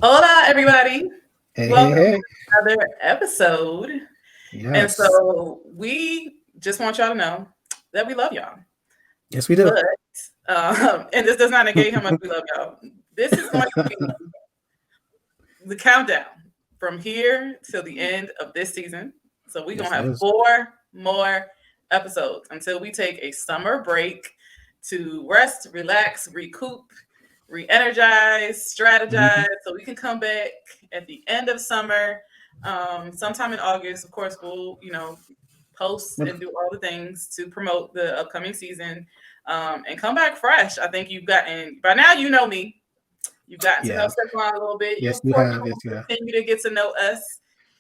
Hola, everybody. Hey, hey, Welcome hey. to another episode. And Yes. so we just want y'all to know that we love y'all. Yes, we do. But, and this does not negate how much we love y'all. This is going to be the countdown from here till the end of this season. So we're going Yes, to it have is. 4 more episodes until we take a summer break to rest, relax, recoup, re-energize, strategize, Hmm. so we can come back at the end of summer, sometime in August. Of course, we'll post and do all the things to promote the upcoming season, and come back fresh. I think you've gotten by now. You know me. You've gotten to know Yeah. Stefan a little bit. You Yes, of you course have. Yes, you will have. continue to get to know us.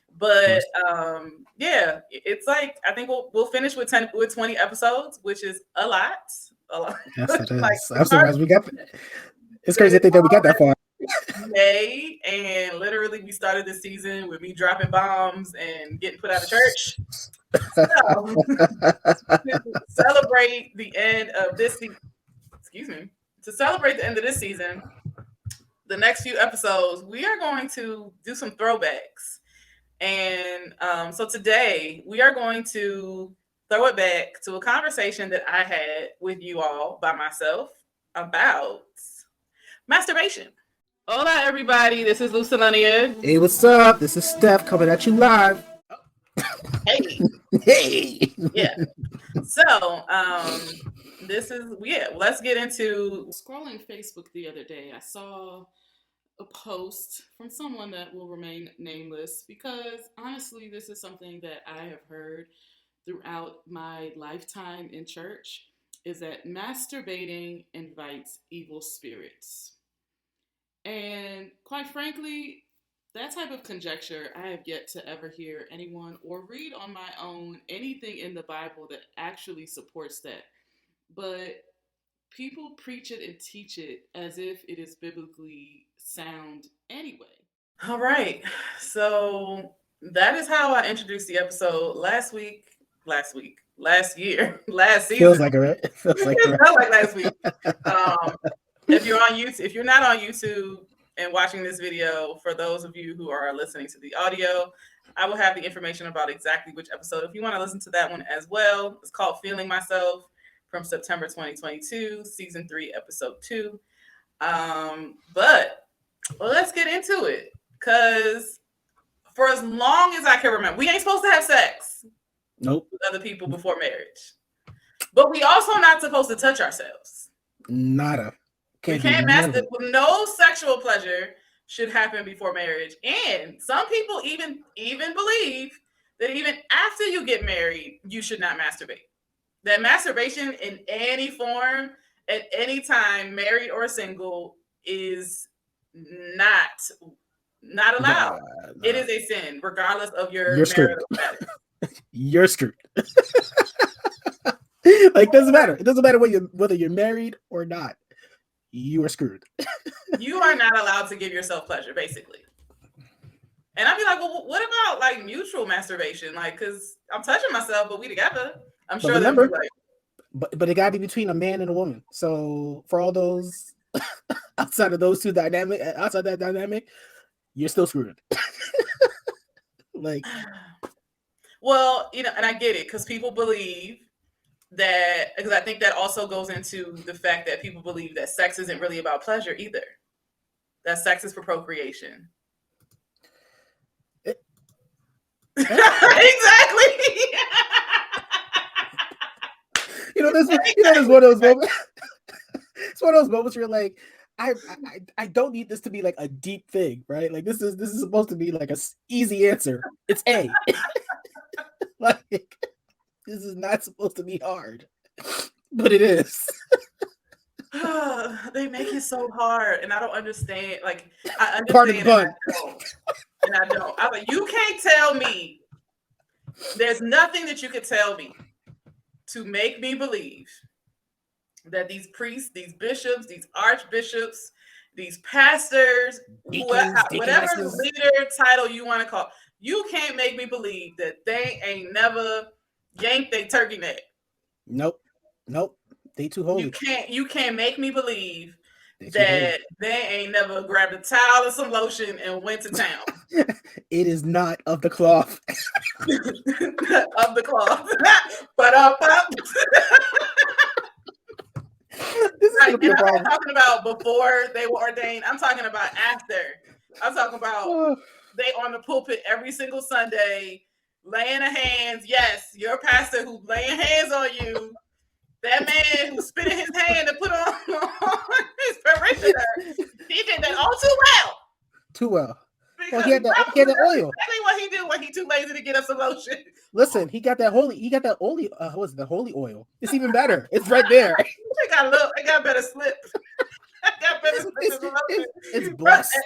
Of But course. yeah, it's like I think we'll finish with 20 episodes, which is a lot. A lot. Yes, it Like is. I'm it's hard surprised we got. It's because crazy to it's think that we got that far. May, and literally we started this season with me dropping bombs and getting put out of church. So to celebrate the end of this season, excuse me, to celebrate the end of this season, the next few episodes we are going to do some throwbacks, and so today we are going to throw it back to a conversation that I had with you all by myself about masturbation. Hola, everybody. This is LuzCelenia. Hey, what's up? This is Steph coming at you live. Hey, Hey. yeah. So, this is yeah. Let's get into scrolling Facebook the other day. I saw a post from someone that will remain nameless because honestly, this is something that I have heard throughout my lifetime in church. Is that masturbating invites evil spirits? And quite frankly, that type of conjecture, I have yet to ever hear anyone or read on my own anything in the Bible that actually supports that. But people preach it and teach it as if it is biblically sound anyway. All right. So that is how I introduced the episode last year, last season. Feels like it, right? It feels like it, It right? felt like last week. Um, if you're on YouTube, if you're not on YouTube and watching this video, for those of you who are listening to the audio, I will have the information about exactly which episode. If you want to listen to that one as well, it's called Feeling Myself from September 2022, season 3, episode 2. But well, let's get into it. Because for as long as I can remember, we ain't supposed to have sex Nope. with other people before marriage. But we also not supposed to touch ourselves. Nada. We Can't do can't none of master. it. No sexual pleasure should happen before marriage. And some people even believe that even after you get married, you should not masturbate. That masturbation in any form, at any time, married or single, is not not allowed. Nah, It nah. is a sin, regardless of your You're screwed. marital status. You're screwed. Like doesn't matter. It doesn't matter whether you're married or not. You are screwed. You are not allowed to give yourself pleasure, basically. And I'd be like, well, what about like mutual masturbation? Like, because I'm touching myself, but we together. I'm But sure there'll be remember, like, but it got to be between a man and a woman. So for all those outside of those two dynamic, outside that dynamic, you're still screwed. Like, well, and I get it because people believe that, because I think that also goes into the fact that people believe that sex isn't really about pleasure either. That sex is for procreation. it, Exactly. there's one of those moments. It's one of those moments where you're like, I don't need this to be like a deep thing, right? Like this is supposed to be like a easy answer. It's A. Like this is not supposed to be hard, but it is. They make it so hard, and I don't understand. Like, I Part of the understand, and fun. I don't. And I don't. I'm like, you can't tell me. There's nothing that you could tell me to make me believe that these priests, these bishops, these archbishops, these pastors, Deacons, whatever deaconesses. leader title you want to call, you can't make me believe that they ain't never yanked a turkey neck. Nope. Nope. They too You holy. can't. You can't make me believe that they ain't never grabbed a towel or some lotion and went to town. It is not of the cloth. Of the cloth. But this is gonna be a problem. I'm not talking about before they were ordained. I'm talking about after. I'm talking about they on the pulpit every single Sunday, laying of hands. Yes, your pastor who's laying hands on you. That man who spit in his hand to put on his parishioner, he did that all too well. Too well. Well, he had that oil. Exactly what he do when he too lazy to get us some lotion. Listen, he got that holy what's the holy oil? It's even better. It's right there. It got better slip. It's blessed.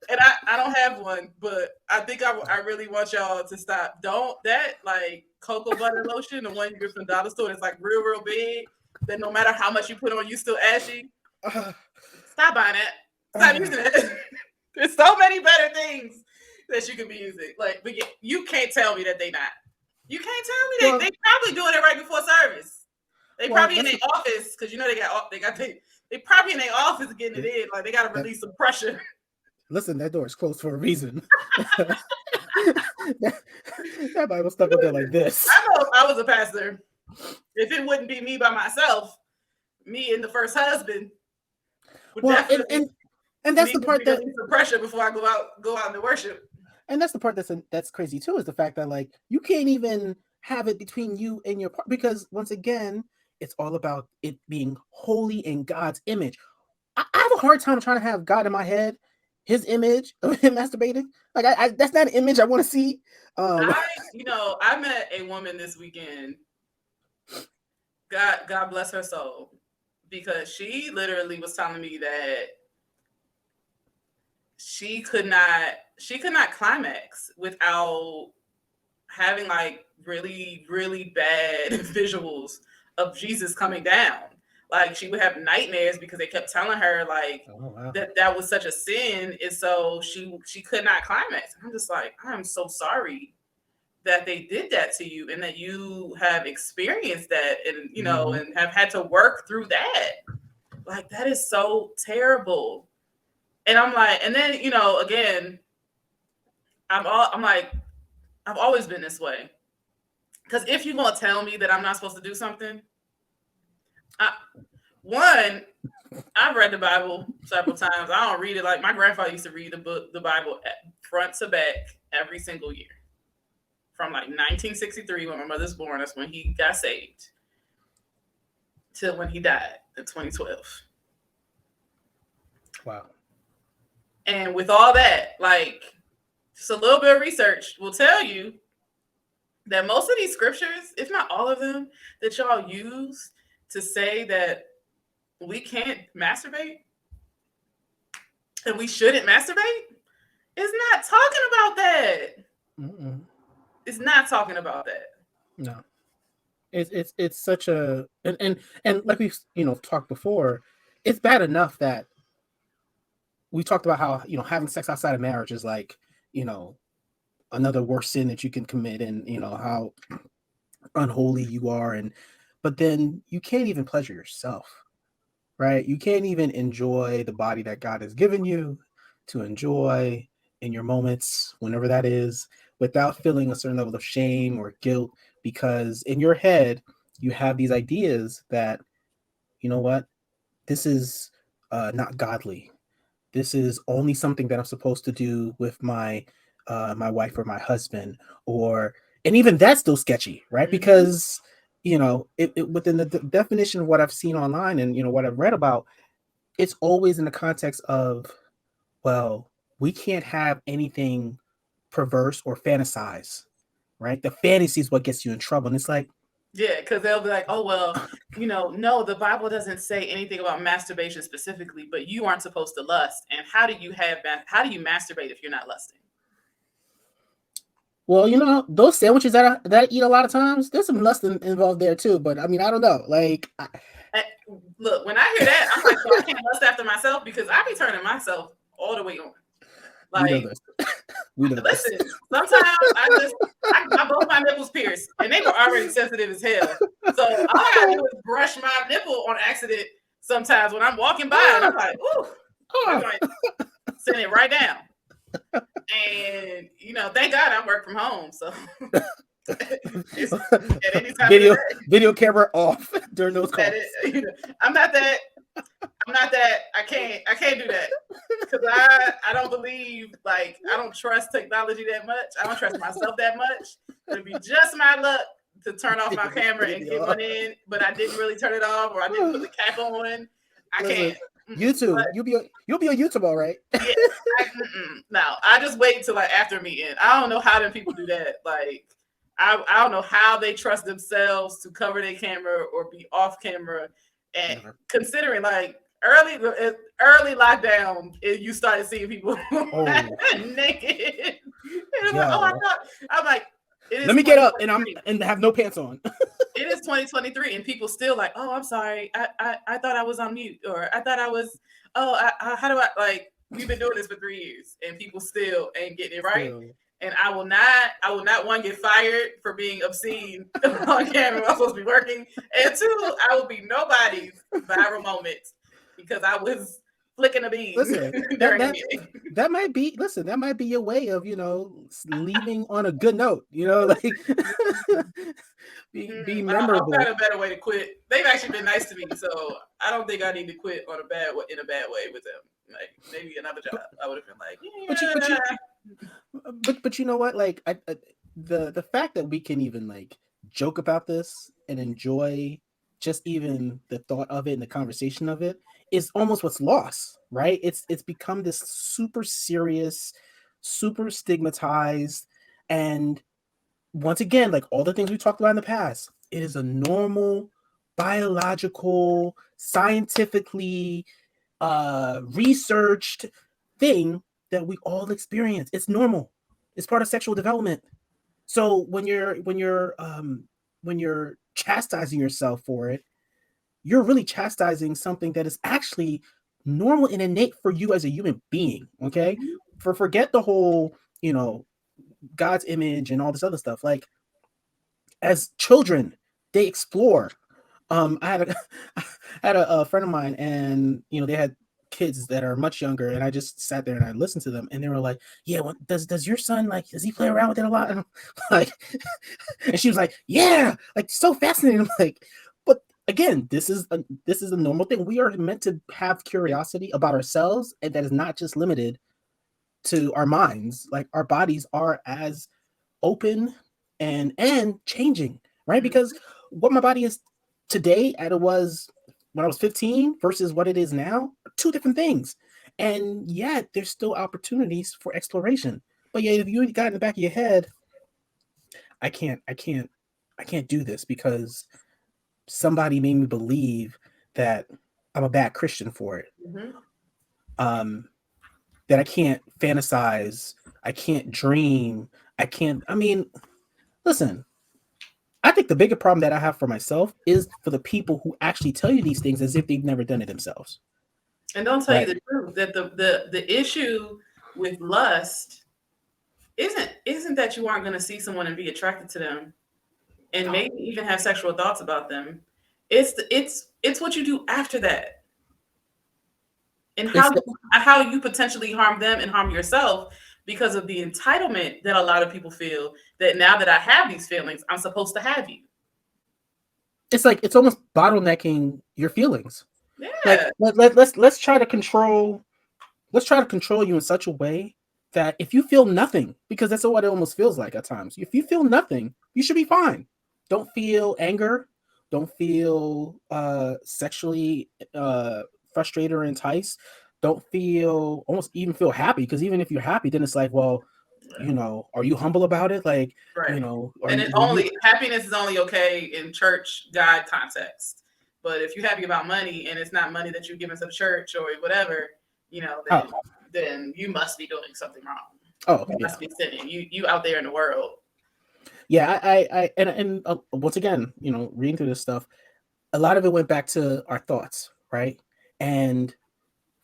And I don't have one, but I think I really want y'all to stop. Don't that like cocoa butter lotion, the one you get from the dollar store, that's like real big, that no matter how much you put on, you still ashy. Stop buying that. Stop using it. There's so many better things that you could be using. Like, but you can't tell me that they not. You can't tell me they probably doing it right before service. They probably in their office because you know they probably in their office getting it in. Like they got to release some pressure. Listen, that door is closed for a reason. that Bible stuck up there like this. I know if I was a pastor, if it wouldn't be me by myself, me and the first husband would definitely. And that's the part that the pressure before I go out into worship. And that's the part that's crazy too, is the fact that like you can't even have it between you and your partner, because once again, it's all about it being holy in God's image. I have a hard time trying to have God in my head, his image of him masturbating. Like I that's not an image I want to see. I met a woman this weekend. God bless her soul, because she literally was telling me that she could not climax without having like really, really bad visuals of Jesus coming down. Like she would have nightmares because they kept telling her like that was such a sin, and so she could not climax. I'm just like, I'm so sorry that they did that to you and that you have experienced that, and and have had to work through that. Like that is so terrible. And I'm like, and then, again, I'm like, I've always been this way. Because if you're going to tell me that I'm not supposed to do something, I've read the Bible several times. I don't read it like my grandfather used to read the Bible front to back every single year. From like 1963, when my mother's born, that's when he got saved, till when he died in 2012. Wow. And with all that, like, just a little bit of research will tell you that most of these scriptures, if not all of them, that y'all use to say that we can't masturbate and we shouldn't masturbate, is not talking about that. Mm-mm. It's not talking about that. No. It's such a and like we've talked before, it's bad enough that we talked about how having sex outside of marriage is like another worse sin that you can commit, and how unholy you are, but then you can't even pleasure yourself, right? You can't even enjoy the body that God has given you to enjoy in your moments, whenever that is, without feeling a certain level of shame or guilt, because in your head you have these ideas that this is not godly. This is only something that I'm supposed to do with my wife or my husband, and even that's still sketchy, right? Mm-hmm. Because it within the definition of what I've seen online and what I've read about, it's always in the context of, well, we can't have anything perverse or fantasize, right? The fantasy is what gets you in trouble, and it's like, yeah, because they'll be like, oh, well, no, the Bible doesn't say anything about masturbation specifically, but you aren't supposed to lust. And how do you masturbate if you're not lusting? Well, those sandwiches that I eat a lot of times, there's some lust involved there too. But I mean, I don't know. Like, look, when I hear that, I'm like, well, I can't lust after myself, because I be turning myself all the way on. Like, we know listen, sometimes I got both my nipples pierced, and they were already sensitive as hell. So all I gotta do is brush my nipple on accident sometimes when I'm walking by and I'm like, ooh, send it right down. And thank God I work from home, so it's at any time of the day. Video camera off during those calls. I'm not that. I can't do that because I don't believe, like, I don't trust technology that much. I don't trust myself that much. It'd be just my luck to turn off my camera and get one in, but I didn't really turn it off, or I didn't put the cap on. I can't. YouTube, but you'll be a YouTuber, all right? Yeah, no, I just wait until like after meeting. I don't know how them people do that. Like, I don't know how they trust themselves to cover their camera or be off camera. And considering like early lockdown, you started seeing people naked. And I'm like, let me get up and have no pants on. It is 2023, and people still like, oh, I'm sorry, I thought I was on mute, or I thought I was. How do I like? We've been doing this for 3 years, and people still ain't getting it right. And I will not one, get fired for being obscene on camera. I'm supposed to be working, and two, I will be nobody's viral moment because I was flicking a bean. Listen, that might be your way of leaving on a good note. Like be memorable. I'll find a better way to quit. They've actually been nice to me, so I don't think I need to quit in a bad way with them. Like maybe another job, I would have been like, yeah. But you know what? Like the fact that we can even like joke about this and enjoy just even the thought of it and the conversation of it is almost what's lost, right? It's become this super serious, super stigmatized, and once again, like all the things we talked about in the past, it is a normal, biological, scientifically researched thing that we all experience. It's normal. It's part of sexual development. So when you're chastising yourself for it, you're really chastising something that is actually normal and innate for you as a human being. Okay, forget the whole God's image and all this other stuff. Like, as children, they explore. I had a friend of mine, and they had kids that are much younger, and I just sat there and I listened to them, and they were like, "Yeah, what does your son like? Does he play around with it a lot?" And I'm like, and she was like, "Yeah, like so fascinating." I'm like, but again, this is a normal thing. We are meant to have curiosity about ourselves, and that is not just limited to our minds. Like, our bodies are as open and changing, right? Because what my body is today and it was when I was 15 versus what it is now are two different things. And yet there's still opportunities for exploration. But yeah, if you got in the back of your head, I can't do this because somebody made me believe that I'm a bad Christian for it. That I can't fantasize, I can't dream, listen, I think the bigger problem that I have for myself is for the people who actually tell you these things as if they've never done it themselves. And don't tell you the truth that the issue with lust isn't that you aren't going to see someone and be attracted to them and maybe even have sexual thoughts about them. It's what you do after that. And how you potentially harm them and harm yourself because of the entitlement that a lot of people feel that now that I have these feelings, I'm supposed to have you. It's like it's almost bottlenecking your feelings. Yeah. Like let's try to control you in such a way that if you feel nothing, because that's what it almost feels like at times. If you feel nothing, you should be fine. Don't feel anger. Don't feel sexually frustrated or enticed. Don't almost even feel happy, because even if you're happy, then it's like, well, are you humble about it? Like, right. Happiness is only okay in church God context. But if you're happy about money and it's not money that you're giving to the church or whatever, then you must be doing something wrong. You must be sinning. You out there in the world. Yeah, I once again, reading through this stuff, a lot of it went back to our thoughts, right? And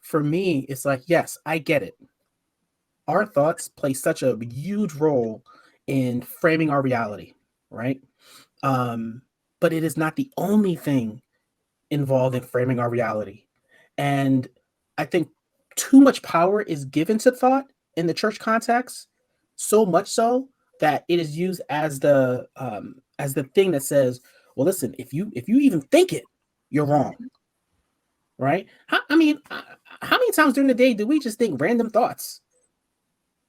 for me, it's like, yes, I get it. Our thoughts play such a huge role in framing our reality, right? But it is not the only thing involved in framing our reality. And I think too much power is given to thought in the church context, so much so that it is used as the thing that says, well, listen, if you even think it, you're wrong, right? How many times during the day do we just think random thoughts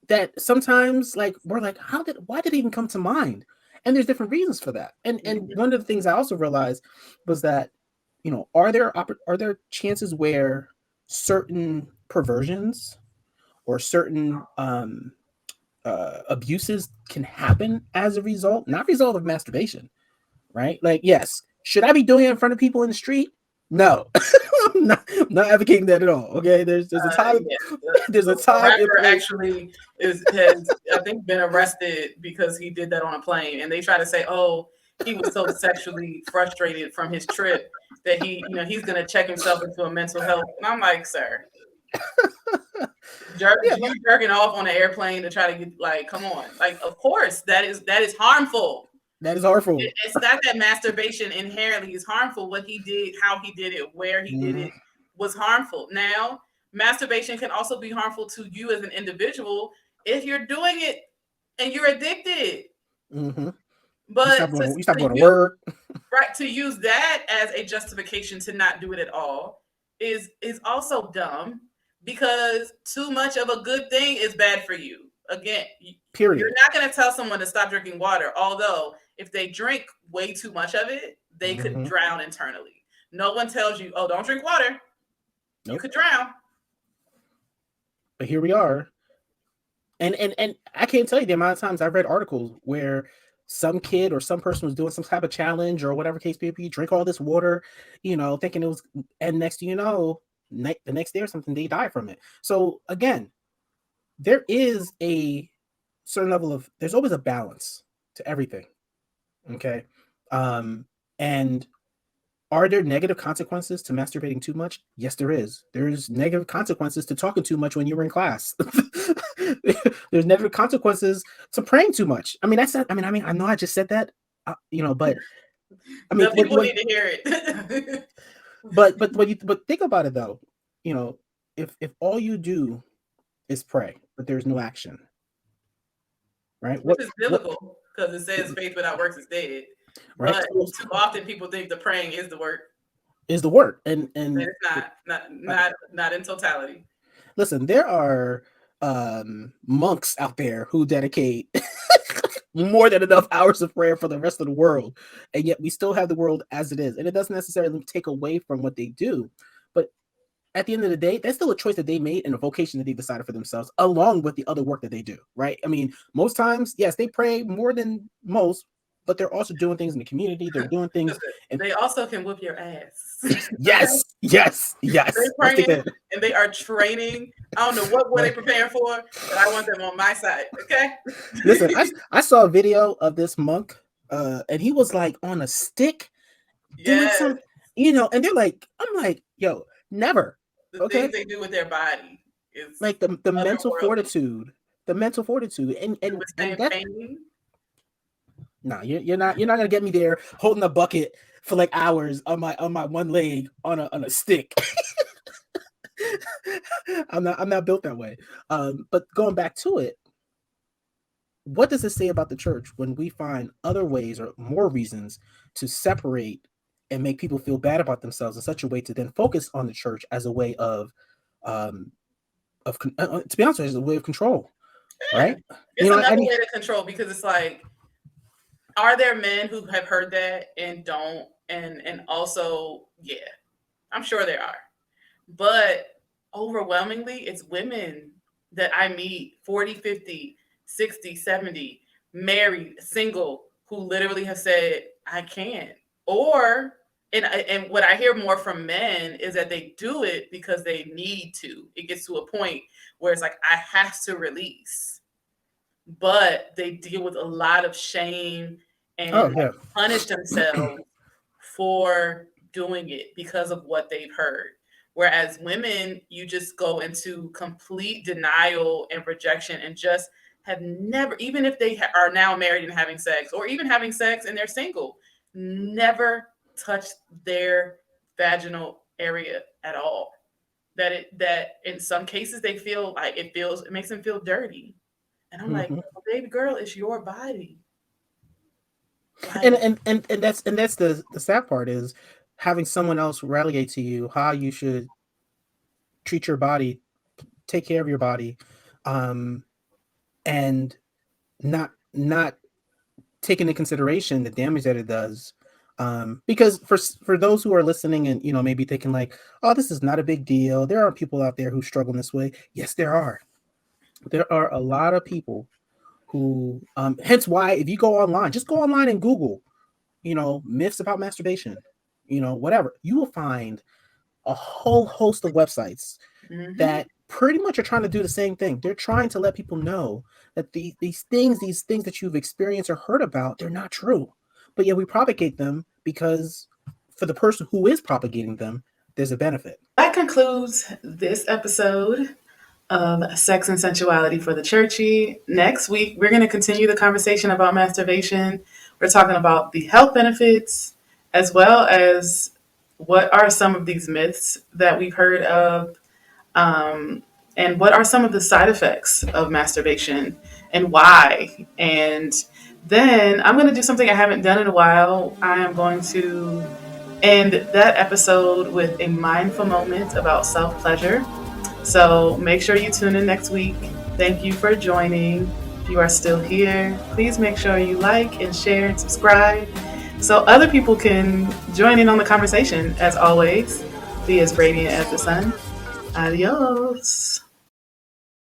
that sometimes like we're like, why did it even come to mind? And there's different reasons for that. And one of the things I also realized was that, are there chances where certain perversions or certain abuses can happen as a result, not result of masturbation, right? Like, yes, should I be doing it in front of people in the street? No, I'm not advocating that at all. Okay, there's a time, there's a The time and rapper place. actually has I think been arrested because he did that on a plane, and they try to say, oh, he was so sexually frustrated from his trip that he's gonna check himself into a mental health. And I'm like, sir, Yeah, you jerking off on an airplane to try to get, like, come on, like, of course that is harmful. that is harmful. It's not that masturbation inherently is harmful. What he did, how he did it, where he did it was harmful. Now, masturbation can also be harmful to you as an individual if you're doing it and you're addicted. Mm-hmm. But You stop going to work. right, to use that as a justification to not do it at all is also dumb, because too much of a good thing is bad for you. Again, Period. you're not going to tell someone to stop drinking water, although if they drink way too much of it, they could drown internally. No one tells you, oh, don't drink water. Nope. You could drown. But here we are. And I can't tell you the amount of times I've read articles where some kid or some person was doing some type of challenge or whatever case may be, drink all this water, thinking it was, and next thing you know, the next day or something, they die from it. So again, there is a certain level of, there's always a balance to everything. Okay. And are there negative consequences to masturbating too much? Yes, there is. There's negative consequences to talking too much when you were in class. There's negative consequences to praying too much. I know I just said that, but the people need to hear it. but think about it though. If all you do is pray, but there's no action, right? Which is biblical, because it says faith without works is dead. Right. But too often people think the praying is the work. Is the work, and it's not in totality. Listen, there are monks out there who dedicate more than enough hours of prayer for the rest of the world, and yet we still have the world as it is, and it doesn't necessarily take away from what they do, but at the end of the day, that's still a choice that they made and a vocation that they decided for themselves, along with the other work that they do, right? I mean, most times, yes, they pray more than most, but they're also doing things in the community. They're doing things. And they also can whip your ass. Yes. They're praying and they are training. I don't know what they preparing for, but I want them on my side. Okay. Listen, I saw a video of this monk, and he was like on a stick doing some, and they're like, I'm like, yo, never. The things they do with their body is like the mental fortitude, and that. No, you're not gonna get me there holding a bucket for like hours on my one leg on a stick. I'm not built that way. But going back to it, what does it say about the church when we find other ways or more reasons to separate and make people feel bad about themselves in such a way to then focus on the church as a way of to be honest, as a way of control, right? It's another way to control, because it's like, are there men who have heard that and don't, and also, yeah, I'm sure there are, but overwhelmingly it's women that I meet, 40, 50, 60, 70, married, single, who literally have said, I can't. Or and what I hear more from men is that they do it because they need to. It gets to a point where it's like, I have to release, but they deal with a lot of shame and punish themselves for doing it because of what they've heard. Whereas women, you just go into complete denial and rejection and just have never, even if they are now married and having sex, or even having sex and they're single, never touched their vaginal area at all. That in some cases they feel like it makes them feel dirty. And I'm like, Hmm. well, baby girl, it's your body. And Like, and that's the sad part is having someone else relegate to you how you should treat your body, take care of your body, um, and not take into consideration the damage that it does. Because for those who are listening and maybe thinking like, oh, this is not a big deal. There are people out there who struggle in this way. Yes, there are. There are a lot of people who, hence why if you go online, just go online and Google, myths about masturbation, whatever. You will find a whole host of websites mm-hmm. that pretty much are trying to do the same thing. They're trying to let people know that these things that you've experienced or heard about, they're not true. But yet we propagate them because for the person who is propagating them, there's a benefit. That concludes this episode of Sex and Sensuality for the Churchy. Next week, we're going to continue the conversation about masturbation. We're talking about the health benefits as well as what are some of these myths that we've heard of, and what are some of the side effects of masturbation and why. And then I'm going to do something I haven't done in a while. I am going to end that episode with a mindful moment about self pleasure. So make sure you tune in next week. Thank you for joining. If you are still here, please make sure you like and share and subscribe so other people can join in on the conversation. As always, be as radiant as the sun. Adios.